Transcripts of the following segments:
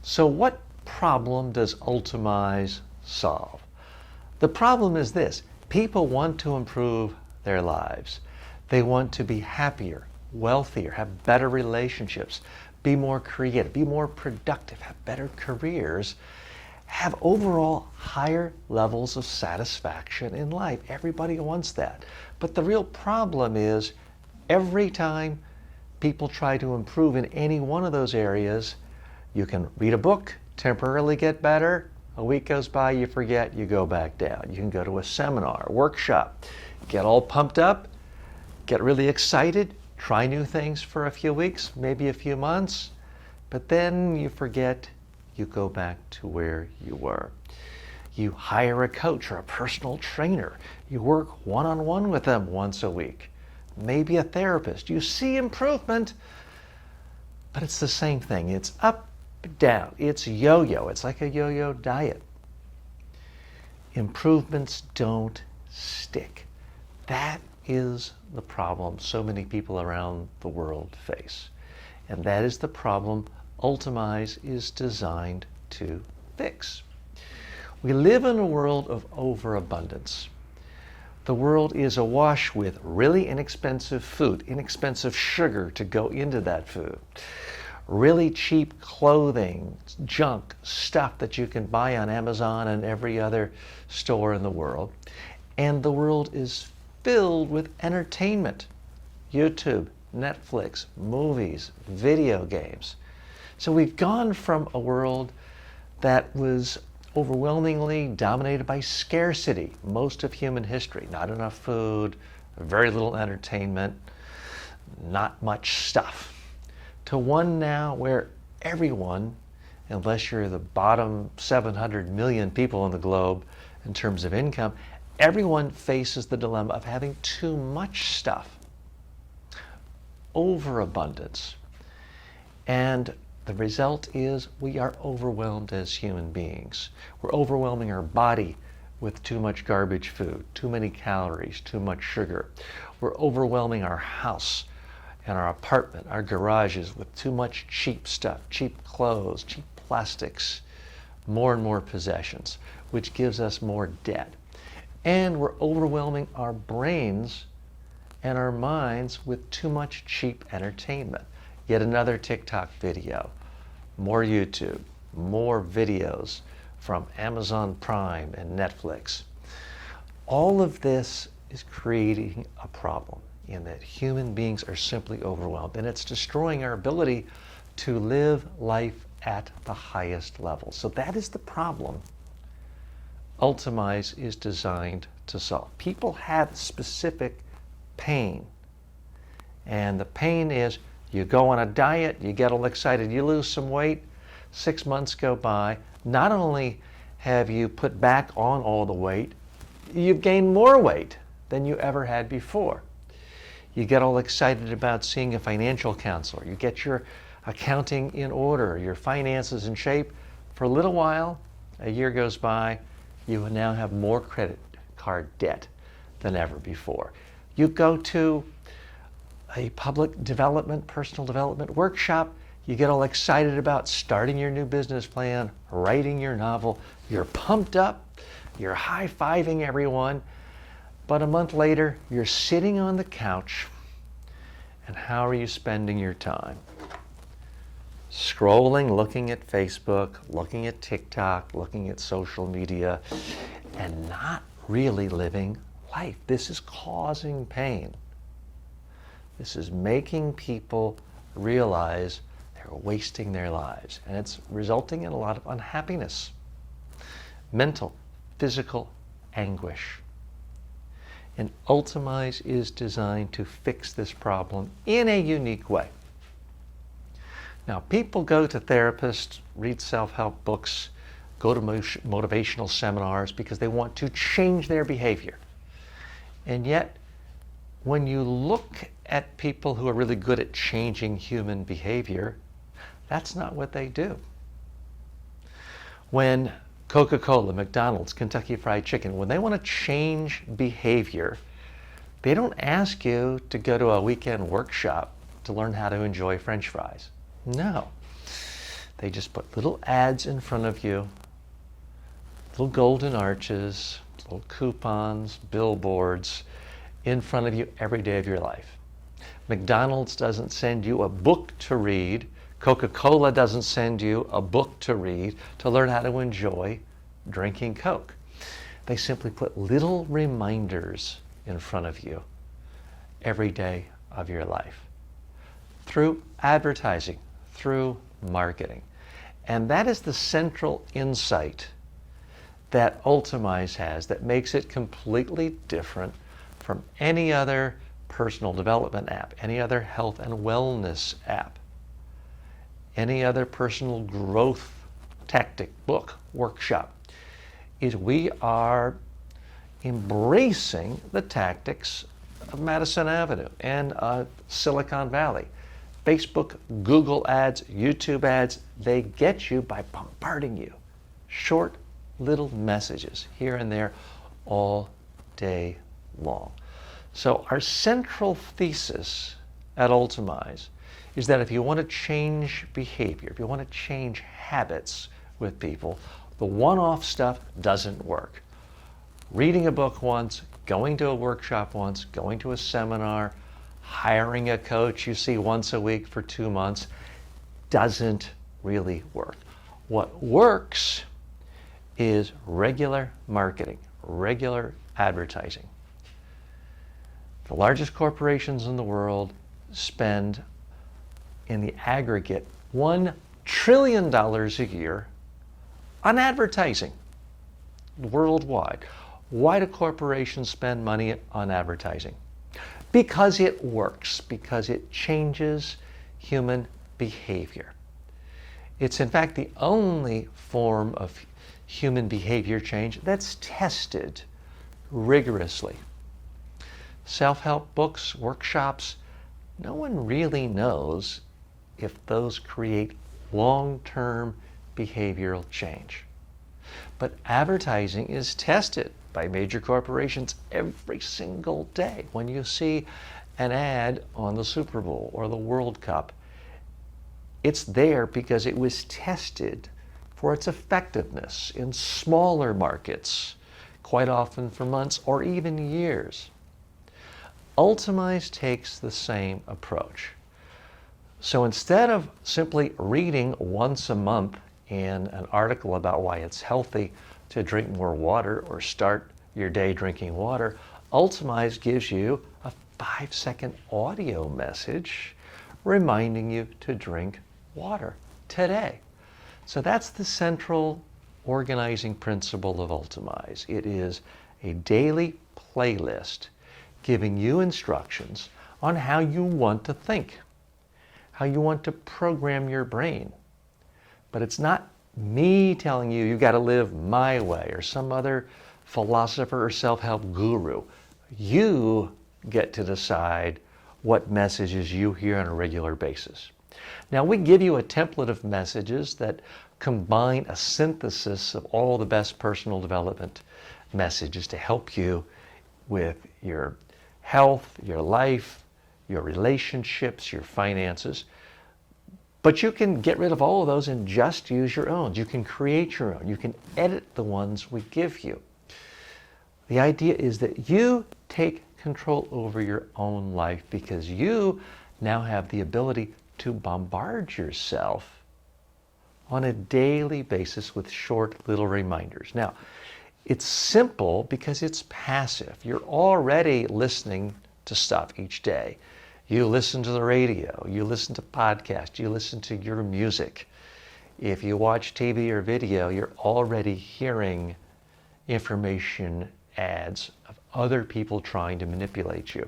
So what problem does Ultamize solve? The problem is this: people want to improve their lives. They want to be happier, wealthier, have better relationships, be more creative, be more productive, have better careers, have overall higher levels of satisfaction in life. Everybody wants that. But the real problem is every time people try to improve in any one of those areas, you can read a book, temporarily get better, a week goes by, you forget, you go back down. You can go to a seminar, workshop, get all pumped up, get really excited, try new things for a few weeks, maybe a few months, but then you forget, you go back to where you were. You hire a coach or a personal trainer. You work one-on-one with them once a week. Maybe a therapist. You see improvement, but it's the same thing. It's up, down. It's yo-yo. It's like a yo-yo diet. Improvements don't stick. That is the problem so many people around the world face. And that is the problem Ultamize is designed to fix. We live in a world of overabundance. The world is awash with really inexpensive food, inexpensive sugar to go into that food, really cheap clothing, junk, stuff that you can buy on Amazon and every other store in the world. And the world is filled with entertainment, YouTube, Netflix, movies, video games. So we've gone from a world that was overwhelmingly dominated by scarcity most of human history. Not enough food, very little entertainment, not much stuff, to one now where everyone, unless you're the bottom 700 million people on the globe in terms of income, everyone faces the dilemma of having too much stuff, overabundance. And the result is we are overwhelmed as human beings. We're overwhelming our body with too much garbage food, too many calories, too much sugar. We're overwhelming our house and our apartment, our garages with too much cheap stuff, cheap clothes, cheap plastics, more and more possessions, which gives us more debt. And we're overwhelming our brains and our minds with too much cheap entertainment. Yet another TikTok video, more YouTube, more videos from Amazon Prime and Netflix. All of this is creating a problem in that human beings are simply overwhelmed, and it's destroying our ability to live life at the highest level. So that is the problem Ultamize is designed to solve. People have specific pain, and the pain is you go on a diet, you get all excited, you lose some weight, 6 months go by, not only have you put back on all the weight, you've gained more weight than you ever had before. You get all excited about seeing a financial counselor, you get your accounting in order, your finances in shape. For a little while, a year goes by, you now have more credit card debt than ever before. You go to a public development, personal development workshop, you get all excited about starting your new business plan, writing your novel, you're pumped up, you're high-fiving everyone, but a month later, you're sitting on the couch, and how are you spending your time? Scrolling, looking at Facebook, looking at TikTok, looking at social media, and not really living life. This is causing pain. This is making people realize they're wasting their lives, and it's resulting in a lot of unhappiness, mental, physical anguish. And Ultamize is designed to fix this problem in a unique way. Now, people go to therapists, read self-help books, go to motivational seminars because they want to change their behavior. And yet, when you look at people who are really good at changing human behavior, that's not what they do. When Coca-Cola, McDonald's, Kentucky Fried Chicken, when they want to change behavior, they don't ask you to go to a weekend workshop to learn how to enjoy French fries. No. They just put little ads in front of you, little golden arches, little coupons, billboards in front of you every day of your life. McDonald's doesn't send you a book to read. Coca-Cola doesn't send you a book to read to learn how to enjoy drinking Coke. They simply put little reminders in front of you every day of your life through advertising, through marketing. And that is the central insight that Ultamize has that makes it completely different from any other personal development app, any other health and wellness app, any other personal growth tactic, book, workshop, is we are embracing the tactics of Madison Avenue and Silicon Valley. Facebook, Google ads, YouTube ads, they get you by bombarding you. Short little messages here and there all day long. So our central thesis at Ultamize is that if you want to change behavior, if you want to change habits with people, the one-off stuff doesn't work. Reading a book once, going to a workshop once, going to a seminar, hiring a coach you see once a week for 2 months doesn't really work. What works is regular marketing, regular advertising. The largest corporations in the world spend in the aggregate $1 trillion a year on advertising worldwide. Why do corporations spend money on advertising? Because it works, because it changes human behavior. It's in fact the only form of human behavior change that's tested rigorously. Self-help books, workshops, no one really knows if those create long-term behavioral change. But advertising is tested by major corporations every single day. When you see an ad on the Super Bowl or the World Cup, it's there because it was tested for its effectiveness in smaller markets, quite often for months or even years. Ultamize takes the same approach. So instead of simply reading once a month in an article about why it's healthy to drink more water or start your day drinking water, Ultamize gives you a 5-second audio message reminding you to drink water today. So that's the central organizing principle of Ultamize. It is a daily playlist giving you instructions on how you want to think, how you want to program your brain. But it's not me telling you got to live my way or some other philosopher or self-help guru. You get to decide what messages you hear on a regular basis. Now, we give you a template of messages that combine a synthesis of all the best personal development messages to help you with your health, your life, your relationships, your finances. But you can get rid of all of those and just use your own. You can create your own. You can edit the ones we give you. The idea is that you take control over your own life because you now have the ability to bombard yourself on a daily basis with short little reminders. Now, it's simple because it's passive. You're already listening to stuff each day. You listen to the radio, you listen to podcasts, you listen to your music. If you watch TV or video, you're already hearing information ads of other people trying to manipulate you.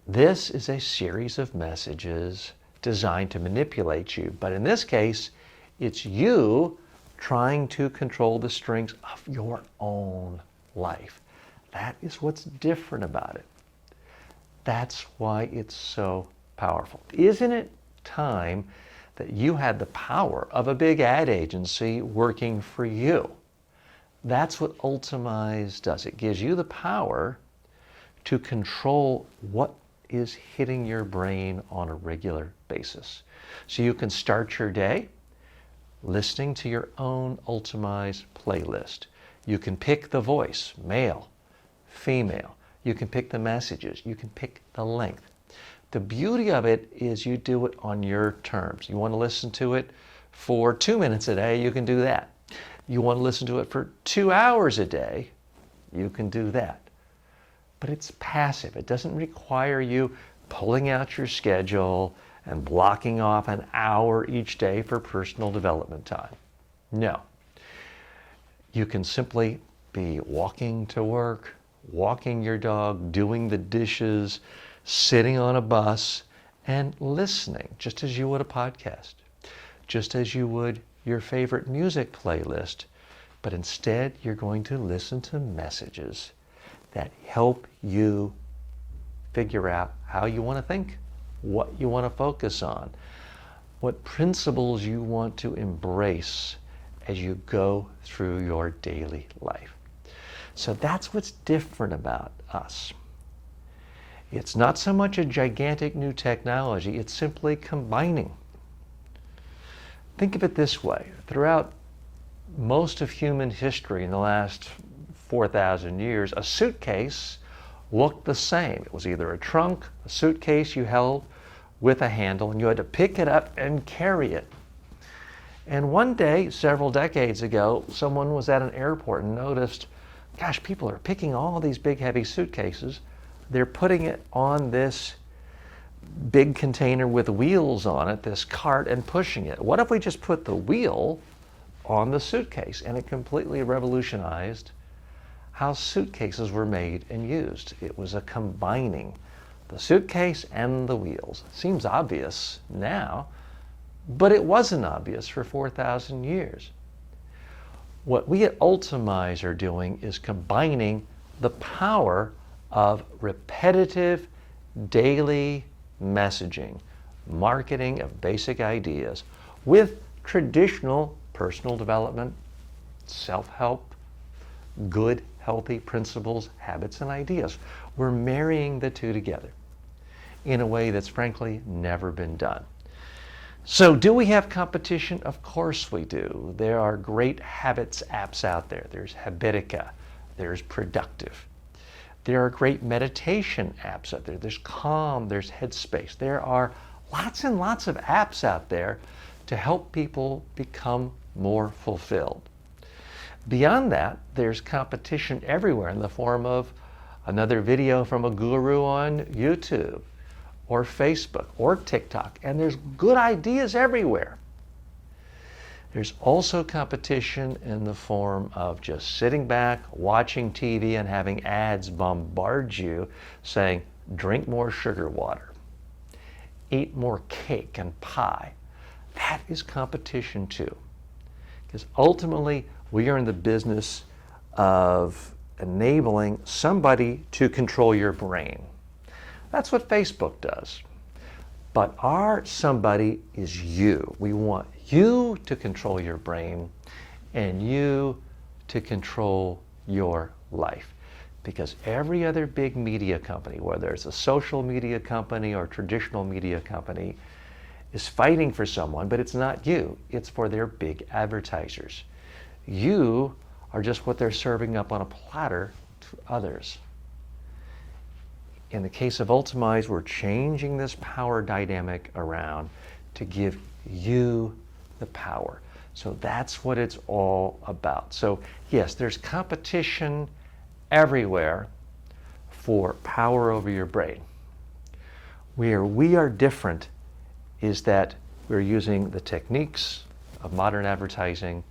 This is a series of messages designed to manipulate you, but in this case, it's you trying to control the strings of your own life. That is what's different about it. That's why it's so powerful. Isn't it time that you had the power of a big ad agency working for you? That's what Ultamize does. It gives you the power to control what is hitting your brain on a regular basis. So you can start your day listening to your own Ultamize playlist. You can pick the voice, male, female. You can pick the messages. You can pick the length. The beauty of it is you do it on your terms. You want to listen to it for 2 minutes a day, you can do that. You want to listen to it for 2 hours a day, you can do that. But it's passive. It doesn't require you pulling out your schedule and blocking off an hour each day for personal development time. No. You can simply be walking to work, walking your dog, doing the dishes, sitting on a bus, and listening, just as you would a podcast, just as you would your favorite music playlist. But instead, you're going to listen to messages that help you figure out how you want to think, what you want to focus on, what principles you want to embrace as you go through your daily life. So that's what's different about us. It's not so much a gigantic new technology, it's simply combining. Think of it this way. Throughout most of human history in the last 4,000 years, a suitcase looked the same. It was either a trunk, a suitcase you held with a handle, and you had to pick it up and carry it. And one day, several decades ago, someone was at an airport and noticed, gosh, people are picking all these big heavy suitcases. They're putting it on this big container with wheels on it, this cart, and pushing it. What if we just put the wheel on the suitcase? And it completely revolutionized how suitcases were made and used. It was a combining the suitcase and the wheels. Seems obvious now, but it wasn't obvious for 4,000 years. What we at Ultamize are doing is combining the power of repetitive daily messaging, marketing of basic ideas, with traditional personal development, self-help, good, healthy principles, habits, and ideas. We're marrying the two together in a way that's frankly never been done. So do we have competition? Of course we do. There are great habits apps out there. There's Habitica, there's Productive. There are great meditation apps out there. There's Calm, there's Headspace. There are lots and lots of apps out there to help people become more fulfilled. Beyond that, there's competition everywhere in the form of another video from a guru on YouTube or Facebook or TikTok, and there's good ideas everywhere. There's also competition in the form of just sitting back, watching TV, and having ads bombard you saying, drink more sugar water, eat more cake and pie. That is competition too. Because ultimately, we are in the business of enabling somebody to control your brain. That's what Facebook does. But our somebody is you. We want you to control your brain and you to control your life. Because every other big media company, whether it's a social media company or traditional media company, is fighting for someone, but it's not you. It's for their big advertisers. You are just what they're serving up on a platter to others. In the case of Ultamize, we're changing this power dynamic around to give you the power. So that's what it's all about. So yes, there's competition everywhere for power over your brain. Where we are different is that we're using the techniques of modern advertising,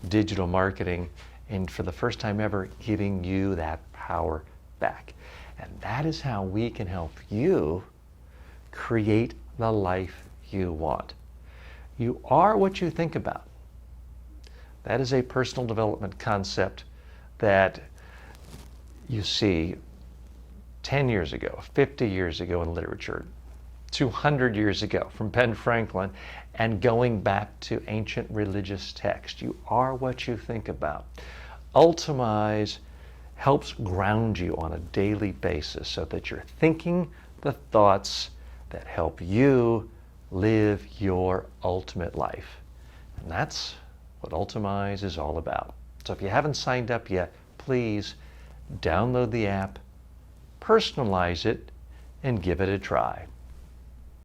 digital marketing, and for the first time ever, giving you that power back. And that is how we can help you create the life you want. You are what you think about. That is a personal development concept that you see 10 years ago, 50 years ago in literature, 200 years ago from Ben Franklin, and going back to ancient religious texts. You are what you think about. Ultamize helps ground you on a daily basis so that you're thinking the thoughts that help you live your ultimate life. And that's what Ultamize is all about. So if you haven't signed up yet, please download the app, personalize it, and give it a try.